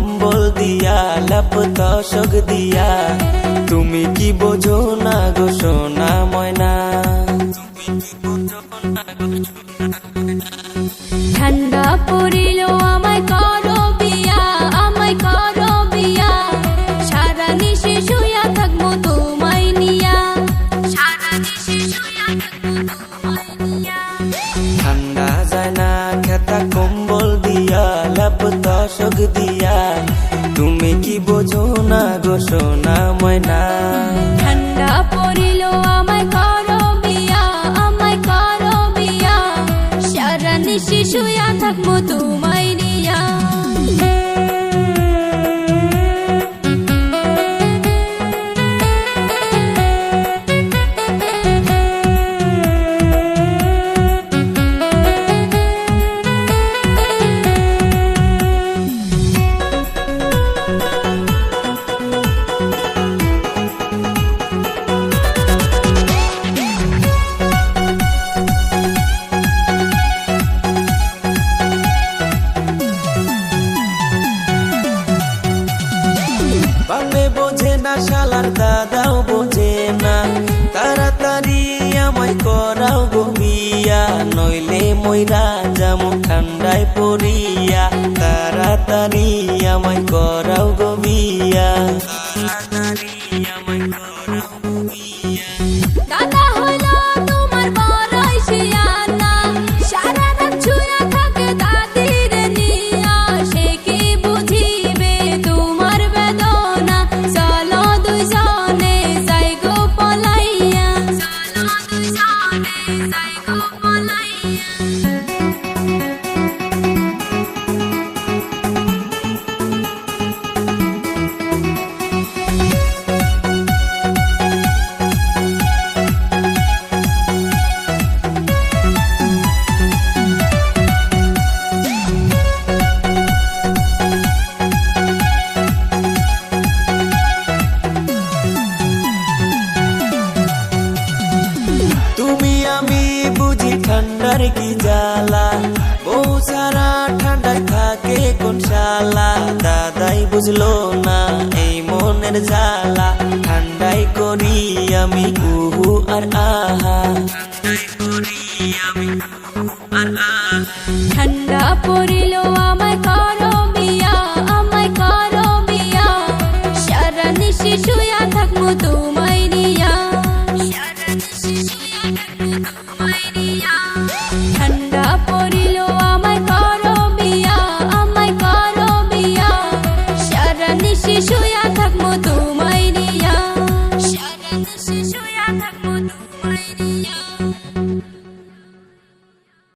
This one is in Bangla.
কম্বল দিয়া লাপ তসক দিয়া, তুমি কি বোঝো না গো সোনা ময়না। ঠান্ডা পড়িল আমায় করো বিয়া, আমায় করো বিয়া, সারা নিশে শুয়া থাকবো তোমায় নিয়া, সারা নিশে শুয়া থাকবো তোমায় নিয়া। ঠান্ডা যায় না খেতা কম্বল দিয়া লাপ তসক দিয়া, তুমি কি বোঝো না গো সোনা ময়না। ঠান্ডা পড়িল আমায় করো বিয়া, আমায় করো বিয়া, সারা নিশে শুয়া থাকবো তোমায় নিয়া। বাপে বোঝে না শালার দাদাও বোঝে না, তাড়াতাড়ি আমায় করাও গো বিয়া, নইলে মইরা যামু ঠান্ডায় পড়িয়া, তাড়াতাড়ি আমায় করাও গো বিয়া, তাড়াতাড়ি আমায় করাও গো বিয়া। দাদা হইলো তোমার বড়ই শিয়ানা, সারা রাত শুয়া থাকে দাদির নিয়া, সে কি বুঝিবে তোমার বেদনা, চলো দুইজনে যাই গো পলাইয়া, চলো দুইজনে যাই গো পলাইয়া। তুমি আমি বুঝি ঠান্ডার কি জ্বালা, বউ সারা ঠান্ডায় থাকে কোন শালা, দাদাই বুঝলো না এই মনের জ্বালা, ঠান্ডায় করি আমি উহু আর আহা, ঠান্ডায় করি আমি উহু আর আহা। ঠান্ডা পড়িল আমায় করো বিয়া, আমায় করো বিয়া, সারা নিশে শুয়া থাকবো তোমায় নিয়া, সারা নিশে শুয়া থাকবো তোমায় নিয়া। ঠান্ডা পড়িল আমায় করো বিয়া, আমায় করো বিয়া, সারা নিশে শুয়া থাকবো